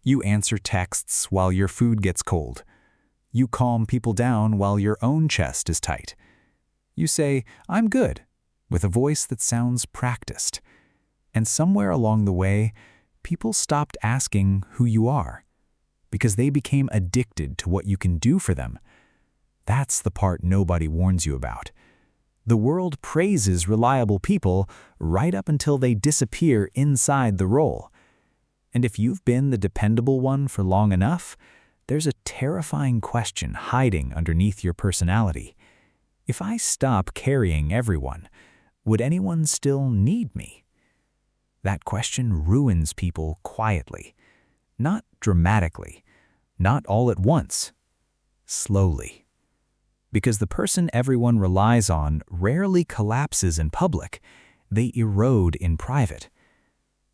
You answer texts while your food gets cold. You calm people down while your own chest is tight. You say, "I'm good," with a voice that sounds practiced. And somewhere along the way, people stopped asking who you are, because they became addicted to what you can do for them. That's the part nobody warns you about. The world praises reliable people right up until they disappear inside the role. And if you've been the dependable one for long enough, there's a terrifying question hiding underneath your personality. If I stop carrying everyone, would anyone still need me? That question ruins people quietly, not dramatically, not all at once, slowly. Because the person everyone relies on rarely collapses in public, they erode in private.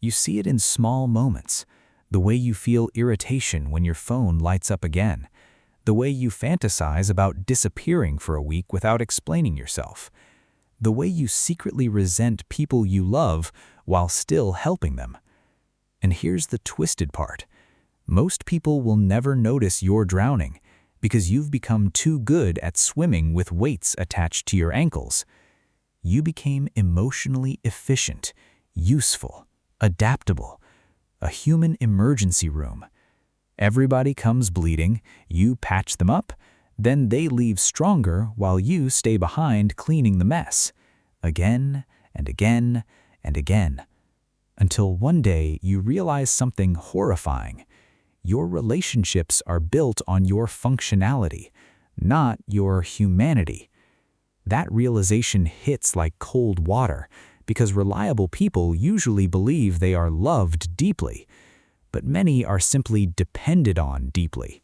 You see it in small moments, the way you feel irritation when your phone lights up again, the way you fantasize about disappearing for a week without explaining yourself, the way you secretly resent people you love while still helping them. And here's the twisted part. Most people will never notice you're drowning because you've become too good at swimming with weights attached to your ankles. You became emotionally efficient, useful, adaptable, a human emergency room. Everybody comes bleeding, you patch them up, then they leave stronger while you stay behind cleaning the mess, again and again and again, until one day you realize something horrifying. Your relationships are built on your functionality, not your humanity. That realization hits like cold water because reliable people usually believe they are loved deeply, but many are simply depended on deeply.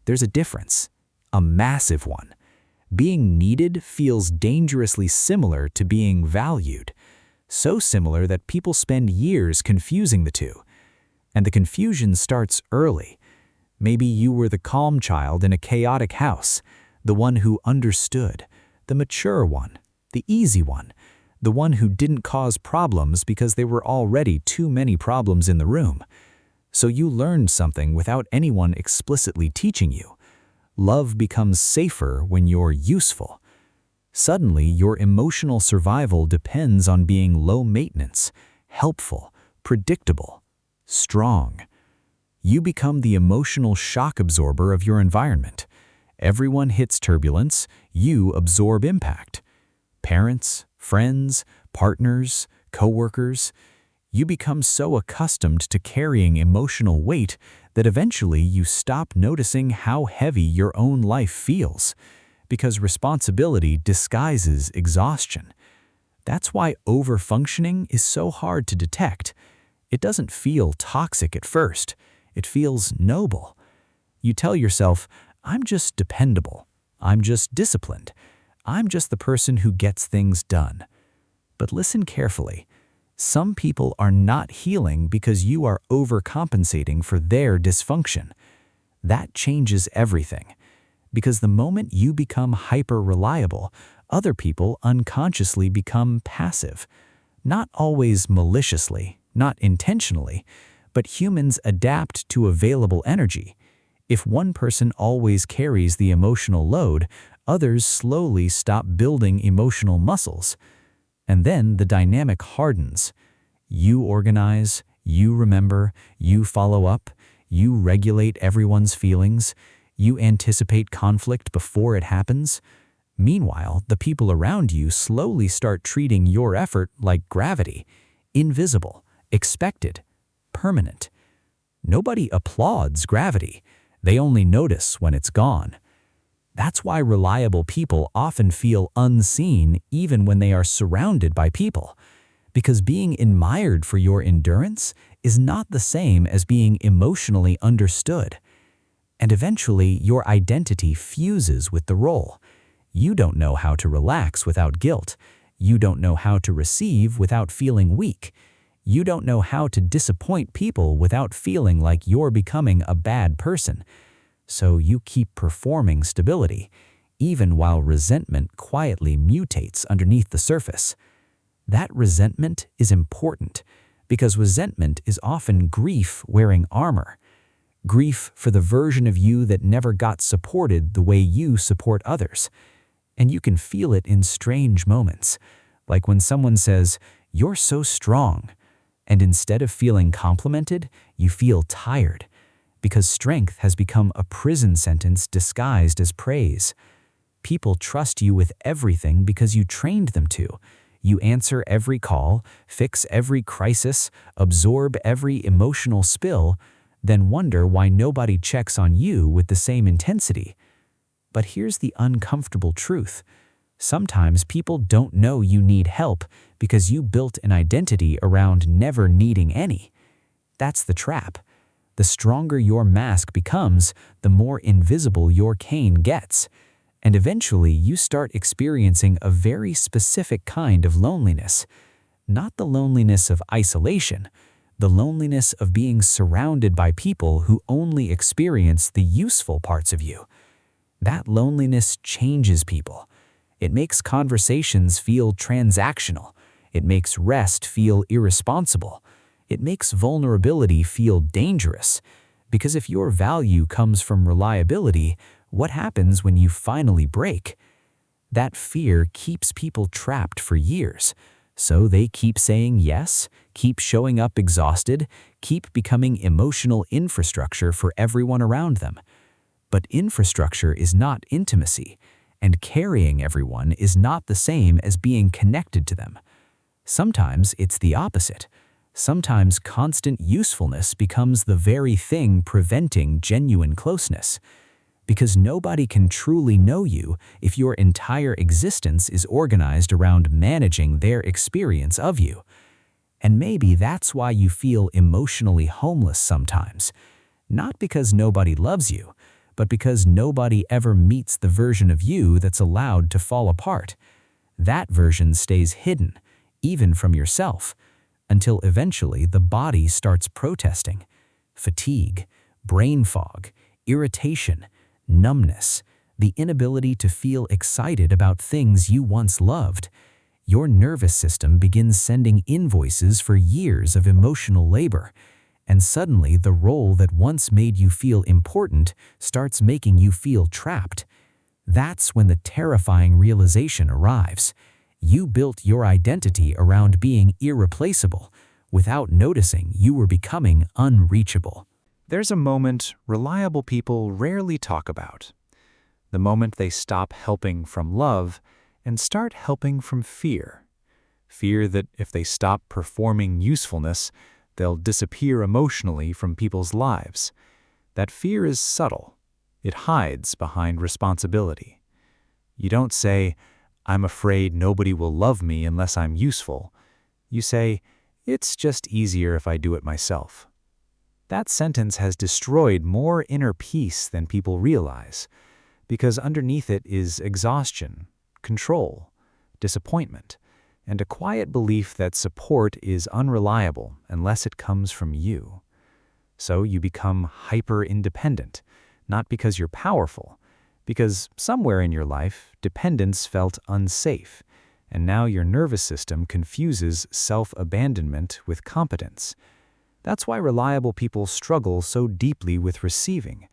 There's a difference, a massive one. Being needed feels dangerously similar to being valued, so similar that people spend years confusing the two. And the confusion starts early. Maybe you were the calm child in a chaotic house, the one who understood, the mature one, the easy one, the one who didn't cause problems because there were already too many problems in the room. So you learned something without anyone explicitly teaching you. Love becomes safer when you're useful. Suddenly, your emotional survival depends on being low maintenance, helpful, predictable, strong. You become the emotional shock absorber of your environment. Everyone hits turbulence, you absorb impact. Parents, friends, partners, coworkers. You become so accustomed to carrying emotional weight that eventually you stop noticing how heavy your own life feels, because responsibility disguises exhaustion. That's why overfunctioning is so hard to detect. It doesn't feel toxic at first. It feels noble. You tell yourself, "I'm just dependable. I'm just disciplined. I'm just the person who gets things done." But listen carefully. Some people are not healing because you are overcompensating for their dysfunction. That changes everything. Because the moment you become hyper-reliable, other people unconsciously become passive. Not always maliciously, not intentionally, but humans adapt to available energy. If one person always carries the emotional load, others slowly stop building emotional muscles. And then the dynamic hardens. You organize, you remember, you follow up, you regulate everyone's feelings, you anticipate conflict before it happens. Meanwhile, the people around you slowly start treating your effort like gravity, invisible, expected, permanent. Nobody applauds gravity. They only notice when it's gone. That's why reliable people often feel unseen even when they are surrounded by people. Because being admired for your endurance is not the same as being emotionally understood. And eventually, your identity fuses with the role. You don't know how to relax without guilt. You don't know how to receive without feeling weak. You don't know how to disappoint people without feeling like you're becoming a bad person. So you keep performing stability, even while resentment quietly mutates underneath the surface. That resentment is important because resentment is often grief wearing armor. grief for the version of you that never got supported the way you support others. And you can feel it in strange moments, like when someone says, "You're so strong," and instead of feeling complimented, you feel tired, because strength has become a prison sentence disguised as praise. People trust you with everything because you trained them to. You answer every call, fix every crisis, absorb every emotional spill, then wonder why nobody checks on you with the same intensity. But here's the uncomfortable truth. Sometimes people don't know you need help because you built an identity around never needing any. That's the trap. The stronger your mask becomes, the more invisible your cane gets. And eventually you start experiencing a very specific kind of loneliness. Not the loneliness of isolation, the loneliness of being surrounded by people who only experience the useful parts of you. That loneliness changes people. It makes conversations feel transactional. It makes rest feel irresponsible. It makes vulnerability feel dangerous. Because if your value comes from reliability, what happens when you finally break? That fear keeps people trapped for years. So they keep saying yes, keep showing up exhausted, keep becoming emotional infrastructure for everyone around them. But infrastructure is not intimacy, and carrying everyone is not the same as being connected to them. Sometimes it's the opposite. Sometimes constant usefulness becomes the very thing preventing genuine closeness. Because nobody can truly know you if your entire existence is organized around managing their experience of you. And maybe that's why you feel emotionally homeless sometimes. Not because nobody loves you, but because nobody ever meets the version of you that's allowed to fall apart. That version stays hidden, even from yourself, until eventually the body starts protesting. Fatigue, brain fog, irritation, numbness, the inability to feel excited about things you once loved. Your nervous system begins sending invoices for years of emotional labor, and suddenly the role that once made you feel important starts making you feel trapped. That's when the terrifying realization arrives. You built your identity around being irreplaceable. Without noticing, you were becoming unreachable. There's a moment reliable people rarely talk about. The moment they stop helping from love and start helping from fear. Fear that if they stop performing usefulness, they'll disappear emotionally from people's lives. That fear is subtle. It hides behind responsibility. You don't say, "I'm afraid nobody will love me unless I'm useful." You say, "It's just easier if I do it myself." That sentence has destroyed more inner peace than people realize, because underneath it is exhaustion, control, disappointment, and a quiet belief that support is unreliable unless it comes from you. So you become hyper-independent, not because you're powerful, because somewhere in your life, dependence felt unsafe, and now your nervous system confuses self-abandonment with competence. That's why reliable people struggle so deeply with receiving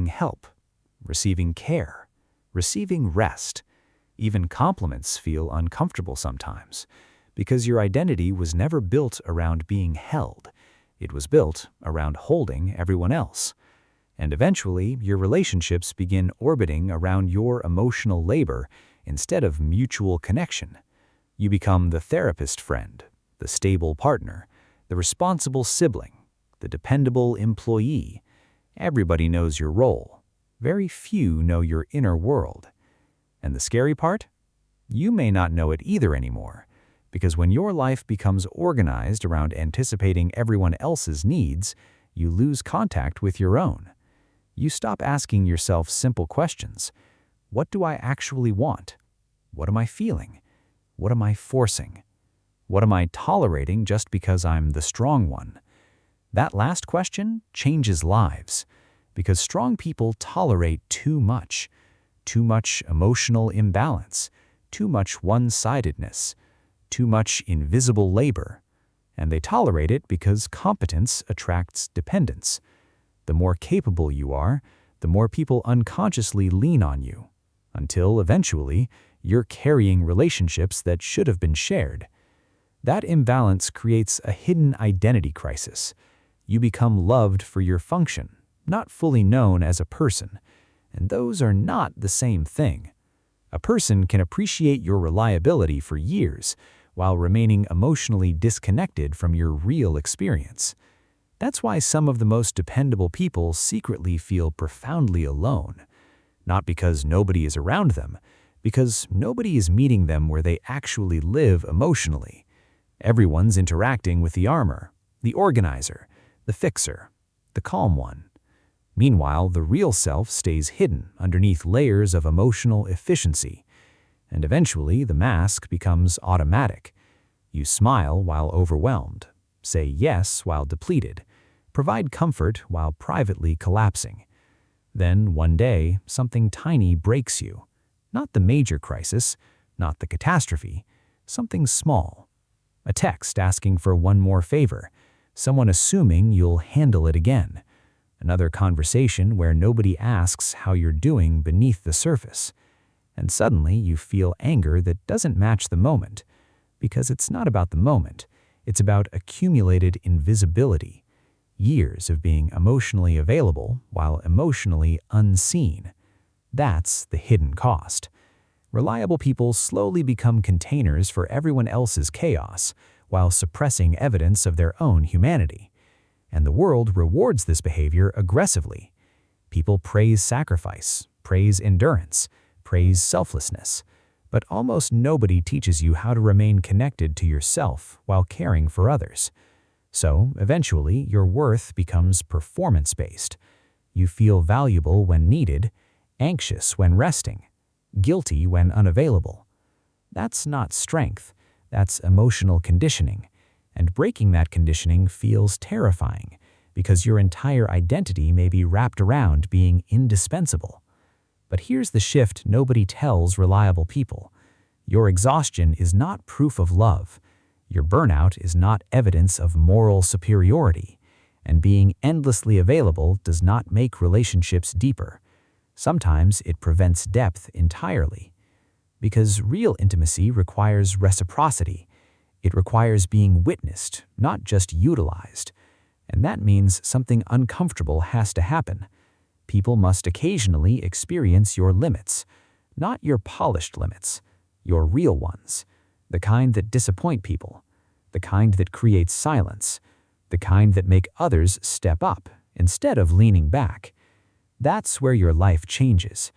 help, receiving care, receiving rest. Even compliments feel uncomfortable sometimes, because your identity was never built around being held. It was built around holding everyone else. And eventually, your relationships begin orbiting around your emotional labor instead of mutual connection. You become the therapist friend, the stable partner, the responsible sibling, the dependable employee. Everybody knows your role. Very few know your inner world. And the scary part? You may not know it either anymore, because when your life becomes organized around anticipating everyone else's needs, you lose contact with your own. You stop asking yourself simple questions. What do I actually want? What am I feeling? What am I forcing? What am I tolerating just because I'm the strong one? That last question changes lives, because strong people tolerate too much emotional imbalance, too much one-sidedness, too much invisible labor, and they tolerate it because competence attracts dependence. the more capable you are, the more people unconsciously lean on you, until eventually you're carrying relationships that should have been shared. That imbalance creates a hidden identity crisis. You become loved for your function, not fully known as a person, and those are not the same thing. A person can appreciate your reliability for years while remaining emotionally disconnected from your real experience. That's why some of the most dependable people secretly feel profoundly alone. Not because nobody is around them, because nobody is meeting them where they actually live emotionally. Everyone's interacting with the armor, the organizer, the fixer, the calm one. Meanwhile, the real self stays hidden underneath layers of emotional efficiency, and eventually the mask becomes automatic. You smile while overwhelmed, say yes while depleted, provide comfort while privately collapsing. Then, one day, something tiny breaks you. Not the major crisis, not the catastrophe, something small. A text asking for one more favor, someone assuming you'll handle it again. Another conversation where nobody asks how you're doing beneath the surface. And suddenly you feel anger that doesn't match the moment. Because it's not about the moment, it's about accumulated invisibility. Years of being emotionally available while emotionally unseen. That's the hidden cost. Reliable people slowly become containers for everyone else's chaos while suppressing evidence of their own humanity. And the world rewards this behavior aggressively. People praise sacrifice, praise endurance, praise selflessness, but almost nobody teaches you how to remain connected to yourself while caring for others. So, eventually, your worth becomes performance-based. You feel valuable when needed, anxious when resting, guilty when unavailable. That's not strength, that's emotional conditioning. And breaking that conditioning feels terrifying because your entire identity may be wrapped around being indispensable. But here's the shift nobody tells reliable people. Your exhaustion is not proof of love. Your burnout is not evidence of moral superiority. And being endlessly available does not make relationships deeper. Sometimes it prevents depth entirely. Because real intimacy requires reciprocity. It requires being witnessed, not just utilized. And that means something uncomfortable has to happen. People must occasionally experience your limits, not your polished limits, your real ones, the kind that disappoint people, the kind that create silence, the kind that make others step up instead of leaning back. That's where your life changes,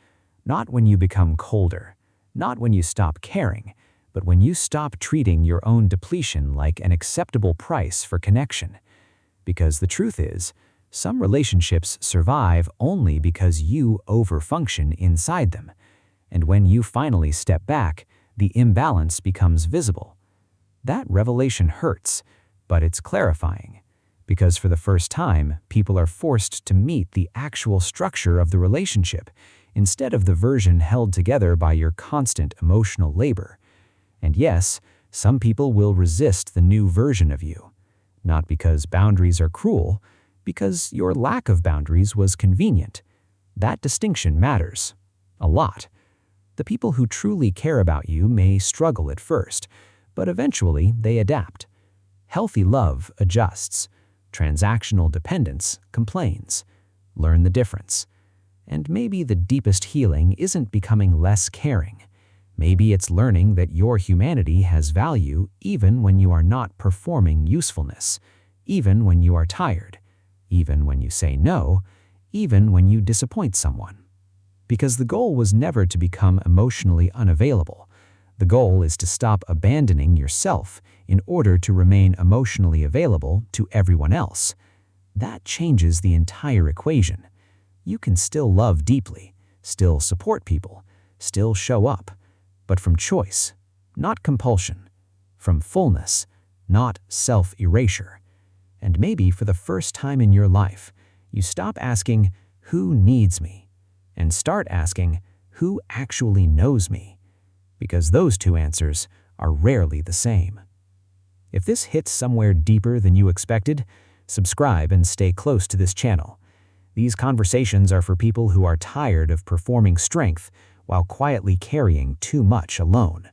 not when you become colder, not when you stop caring, but when you stop treating your own depletion like an acceptable price for connection. Because the truth is, some relationships survive only because you overfunction inside them. And when you finally step back, the imbalance becomes visible. That revelation hurts, but it's clarifying. Because for the first time, people are forced to meet the actual structure of the relationship instead of the version held together by your constant emotional labor. And yes, some people will resist the new version of you. Not because boundaries are cruel, because your lack of boundaries was convenient. That distinction matters. A lot. The people who truly care about you may struggle at first, but eventually they adapt. Healthy love adjusts. Transactional dependence complains. Learn the difference. And maybe the deepest healing isn't becoming less caring. Maybe it's learning that your humanity has value even when you are not performing usefulness, even when you are tired, even when you say no, even when you disappoint someone. Because the goal was never to become emotionally unavailable. The goal is to stop abandoning yourself in order to remain emotionally available to everyone else. That changes the entire equation. You can still love deeply, still support people, still show up, but from choice, not compulsion, from fullness, not self-erasure. And maybe for the first time in your life, you stop asking, "Who needs me?" and start asking, "Who actually knows me?" Because those two answers are rarely the same. If this hits somewhere deeper than you expected, subscribe and stay close to this channel. These conversations are for people who are tired of performing strength while quietly carrying too much alone.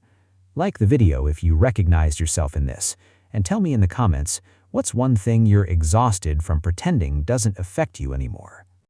Like the video if you recognized yourself in this, and tell me in the comments, what's one thing you're exhausted from pretending doesn't affect you anymore?